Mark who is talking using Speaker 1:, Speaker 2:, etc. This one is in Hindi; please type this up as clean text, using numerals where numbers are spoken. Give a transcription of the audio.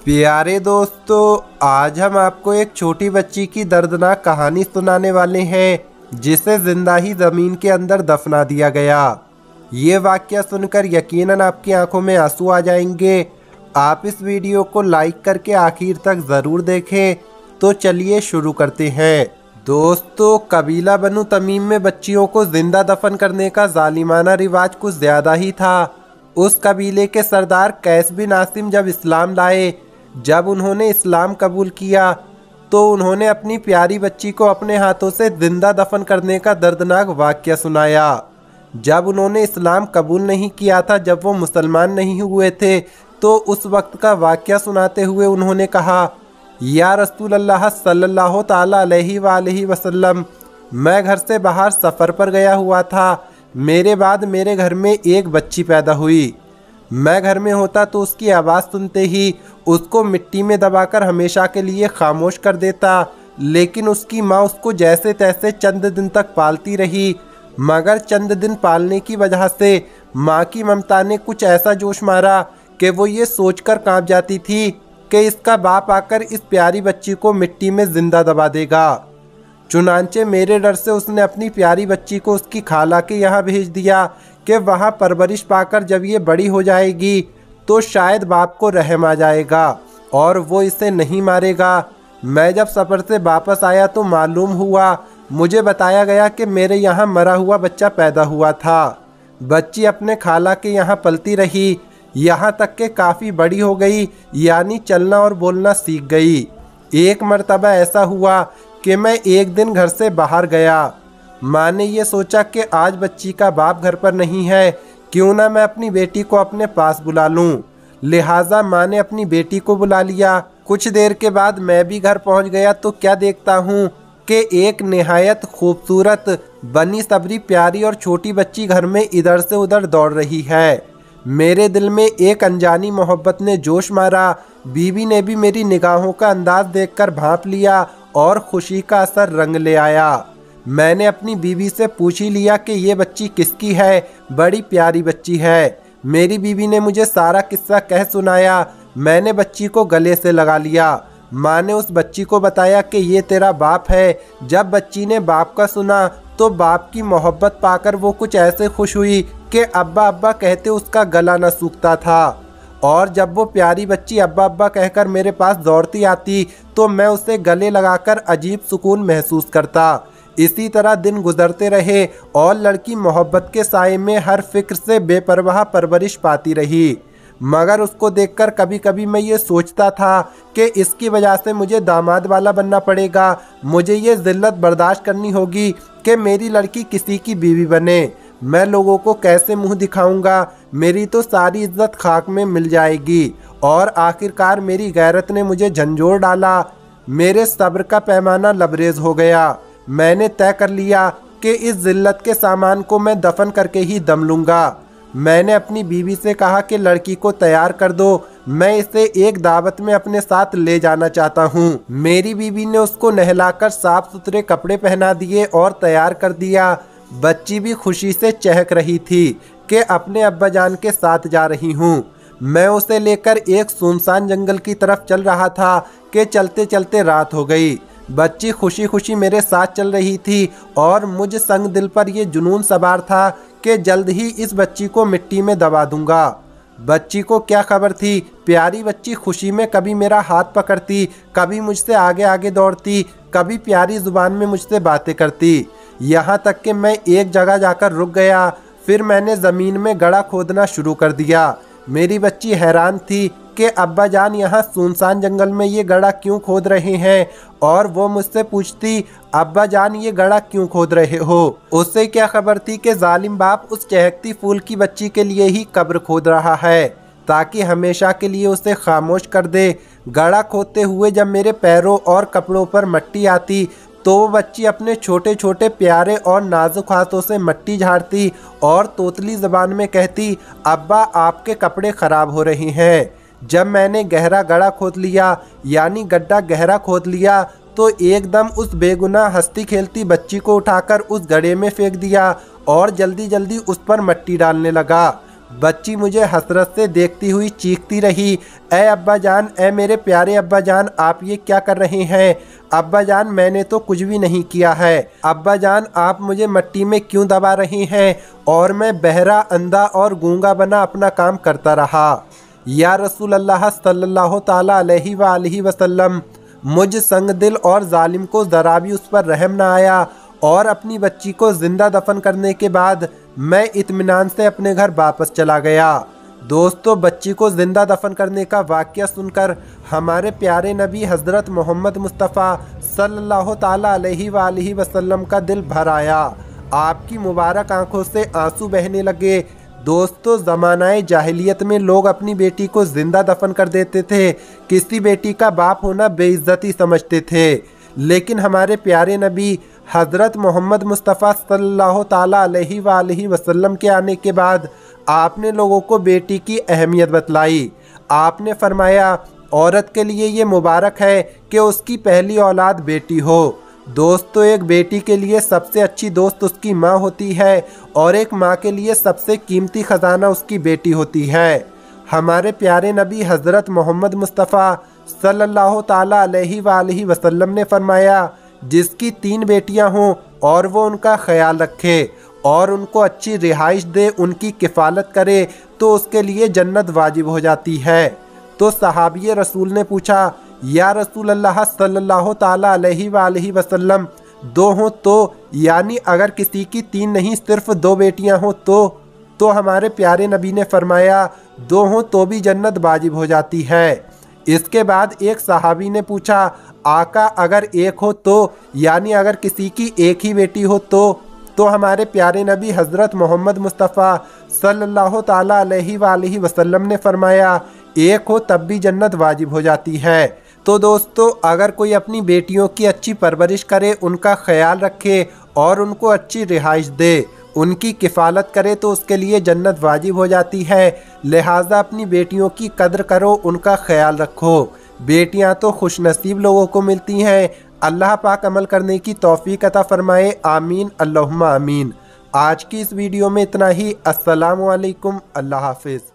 Speaker 1: प्यारे दोस्तों, आज हम आपको एक छोटी बच्ची की दर्दनाक कहानी सुनाने वाले हैं जिसे जिंदा ही जमीन के अंदर दफना दिया गया। ये वाकया सुनकर यकीनन आपकी आंखों में आंसू आ जाएंगे। आप इस वीडियो को लाइक करके आखिर तक ज़रूर देखें। तो चलिए शुरू करते हैं। दोस्तों, कबीला बनु तमीम में बच्चियों को जिंदा दफन करने का जालिमाना रिवाज कुछ ज़्यादा ही था। उस कबीले के सरदार कैस बिन आसिम जब इस्लाम लाए, जब उन्होंने इस्लाम कबूल किया तो उन्होंने अपनी प्यारी बच्ची को अपने हाथों से जिंदा दफन करने का दर्दनाक वाकया सुनाया। जब उन्होंने इस्लाम कबूल नहीं किया था, जब वो मुसलमान नहीं हुए थे, तो उस वक्त का वाकया सुनाते हुए उन्होंने कहा, या रसूल अल्लाह सल्लल्लाहु ताला अलैहि वसल्लम, मैं घर से बाहर सफ़र पर गया हुआ था। मेरे बाद मेरे घर में एक बच्ची पैदा हुई। मैं घर में होता तो उसकी आवाज़ सुनते ही उसको मिट्टी में दबाकर हमेशा के लिए खामोश कर देता, लेकिन उसकी माँ उसको जैसे तैसे चंद दिन तक पालती रही। मगर चंद दिन पालने की वजह से माँ की ममता ने कुछ ऐसा जोश मारा कि वो ये सोचकर कांप जाती थी कि इसका बाप आकर इस प्यारी बच्ची को मिट्टी में जिंदा दबा देगा। चुनांचे मेरे डर से उसने अपनी प्यारी बच्ची को उसकी खाला के यहाँ भेज दिया कि वहाँ परवरिश पाकर जब ये बड़ी हो जाएगी तो शायद बाप को रहम आ जाएगा और वो इसे नहीं मारेगा। मैं जब सफ़र से वापस आया तो मालूम हुआ, मुझे बताया गया कि मेरे यहाँ मरा हुआ बच्चा पैदा हुआ था। बच्ची अपने खाला के यहाँ पलती रही, यहाँ तक कि काफ़ी बड़ी हो गई, यानी चलना और बोलना सीख गई। एक मर्तबा ऐसा हुआ कि मैं एक दिन घर से बाहर गया। माँ ने ये सोचा कि आज बच्ची का बाप घर पर नहीं है, क्यों ना मैं अपनी बेटी को अपने पास बुला लूँ। लिहाजा माँ ने अपनी बेटी को बुला लिया। कुछ देर के बाद मैं भी घर पहुँच गया तो क्या देखता हूँ कि एक निहायत खूबसूरत बनी सबरी प्यारी और छोटी बच्ची घर में इधर से उधर दौड़ रही है। मेरे दिल में एक अनजानी मोहब्बत ने जोश मारा। बीवी ने भी मेरी निगाहों का अंदाज देखकर भांप लिया और खुशी का असर रंग ले आया। मैंने अपनी बीवी से पूछ ही लिया कि ये बच्ची किसकी है, बड़ी प्यारी बच्ची है। मेरी बीवी ने मुझे सारा किस्सा कह सुनाया। मैंने बच्ची को गले से लगा लिया। माँ ने उस बच्ची को बताया कि ये तेरा बाप है। जब बच्ची ने बाप का सुना तो बाप की मोहब्बत पाकर वो कुछ ऐसे खुश हुई कि अब्बा अब्बा कहते उसका गला न सूखता था। और जब वो प्यारी बच्ची अब्बा अब्बा कहकर मेरे पास दौड़ती आती तो मैं उसे गले लगाकर अजीब सुकून महसूस करता। इसी तरह दिन गुजरते रहे और लड़की मोहब्बत के साए में हर फिक्र से बेपरवाह परवरिश पाती रही। मगर उसको देखकर कभी कभी मैं ये सोचता था कि इसकी वजह से मुझे दामाद वाला बनना पड़ेगा। मुझे ये जिल्लत बर्दाश्त करनी होगी कि मेरी लड़की किसी की बीवी बने। मैं लोगों को कैसे मुंह दिखाऊंगा, मेरी तो सारी इज्जत खाक में मिल जाएगी। और आखिरकार मेरी गैरत ने मुझे झंझोर डाला। मेरे सब्र का पैमाना लबरेज हो गया। मैंने तय कर लिया कि इस जिल्लत के सामान को मैं दफन करके ही दम लूँगा। मैंने अपनी बीवी से कहा कि लड़की को तैयार कर दो, मैं इसे एक दावत में अपने साथ ले जाना चाहता हूँ। मेरी बीवी ने उसको नहलाकर साफ सुथरे कपड़े पहना दिए और तैयार कर दिया। बच्ची भी खुशी से चहक रही थी कि अपने अब्बाजान के साथ जा रही हूँ। मैं उसे लेकर एक सुनसान जंगल की तरफ चल रहा था कि चलते चलते रात हो गई। बच्ची खुशी खुशी मेरे साथ चल रही थी और मुझ संग दिल पर यह जुनून सवार था कि जल्द ही इस बच्ची को मिट्टी में दबा दूंगा। बच्ची को क्या खबर थी, प्यारी बच्ची खुशी में कभी मेरा हाथ पकड़ती, कभी मुझसे आगे आगे दौड़ती, कभी प्यारी जुबान में मुझसे बातें करती। यहाँ तक कि मैं एक जगह जाकर रुक गया। फिर मैंने ज़मीन में गड्ढा खोदना शुरू कर दिया। मेरी बच्ची हैरान थी कि अब्बा जान यहाँ सुनसान जंगल में ये गड्ढा क्यों खोद रहे हैं, और वो मुझसे पूछती, अब्बा जान ये गड्ढा क्यों खोद रहे हो। उससे क्या खबर थी कि जालिम बाप उस चहकती फूल की बच्ची के लिए ही कब्र खोद रहा है ताकि हमेशा के लिए उसे खामोश कर दे। गड्ढा खोदते हुए जब मेरे पैरों और कपड़ों पर मिट्टी आती तो वो बच्ची अपने छोटे छोटे प्यारे और नाजुक हाथों से मिट्टी झाड़ती और तोतली ज़बान में कहती, अब्बा आपके कपड़े ख़राब हो रहे हैं। जब मैंने गहरा गड्ढा खोद लिया, यानी गड्ढा गहरा खोद लिया, तो एकदम उस बेगुनाह हंसती खेलती बच्ची को उठाकर उस गड्ढे में फेंक दिया और जल्दी जल्दी उस पर मिट्टी डालने लगा। बच्ची मुझे हसरत से देखती हुई चीखती रही, ए अब्बा जान, ए मेरे प्यारे अब्बा जान, आप ये क्या कर रहे हैं? अब्बा जान, मैंने तो कुछ भी नहीं किया है। अब्बा जान, आप मुझे मिट्टी में क्यों दबा रही हैं? और मैं बहरा, अंधा और गूंगा बना अपना काम करता रहा। या रसूल अल्लाह सल्लल्लाहु ताला अलैहि वसल्लम, मुझ संगदिल और जालिम को ज़रा भी उस पर रहम ना आया और अपनी बच्ची को जिंदा दफन करने के बाद मैं इत्मीनान से अपने घर वापस चला गया। दोस्तों, बच्ची को जिंदा दफन करने का वाक़या सुनकर हमारे प्यारे नबी हज़रत मोहम्मद मुस्तफ़ा सल्लल्लाहु ताला अलैहि वसल्लम का दिल भर आया। आपकी मुबारक आंखों से आंसू बहने लगे। दोस्तों, ज़मानाए जाहिलियत में लोग अपनी बेटी को जिंदा दफन कर देते थे। किसी बेटी का बाप होना बेइज्जती समझते थे, लेकिन हमारे प्यारे नबी हज़रत मोहम्मद मुस्तफ़ा सल्लल्लाहु ताला अलैहि वसल्लम के आने के बाद आपने लोगों को बेटी की अहमियत बतलाई। आपने फरमाया, औरत के लिए ये मुबारक है कि उसकी पहली औलाद बेटी हो। दोस्तों, एक बेटी के लिए सबसे अच्छी दोस्त उसकी माँ होती है और एक माँ के लिए सबसे कीमती ख़जाना उसकी बेटी होती है। हमारे प्यारे नबी हज़रत मोहम्मद मुस्तफ़ा सल्लल्लाहु ताला अलैहि वसल्लम ने फरमाया, जिसकी 3 बेटियां हों और वो उनका ख्याल रखे और उनको अच्छी रिहाइश दे, उनकी किफ़ालत करे, तो उसके लिए जन्नत वाजिब हो जाती है। तो सहाबी रसूल ने पूछा, या रसूल अल्लाह सल्लल्लाहु ताला अलैहि वसल्लम, 2 हों तो? यानी अगर किसी की 3 नहीं सिर्फ 2 बेटियां हों तो हमारे प्यारे नबी ने फरमाया, 2 हों तो भी जन्नत वाजिब हो जाती है। इसके बाद एक सहाबी ने पूछा, आका अगर 1 हो तो? यानी अगर किसी की 1 ही बेटी हो तो हमारे प्यारे नबी हज़रत मोहम्मद मुस्तफ़ा सल्लल्लाहु ताला अलैहि वसल्लम ने फरमाया, 1 हो तब भी जन्नत वाजिब हो जाती है। तो दोस्तों, अगर कोई अपनी बेटियों की अच्छी परवरिश करे, उनका ख्याल रखे और उनको अच्छी रिहाइश दे, उनकी किफ़ालत करे, तो उसके लिए जन्नत वाजिब हो जाती है। लिहाजा अपनी बेटियों की कदर करो, उनका ख्याल रखो। बेटियां तो खुशनसीब लोगों को मिलती हैं। अल्लाह पाक अमल करने की तौफीक अता फरमाए। आमीन अल्लाहुम्मा आमीन। आज की इस वीडियो में इतना ही। अस्सलामु अलैकुम। अल्लाह हाफिज़।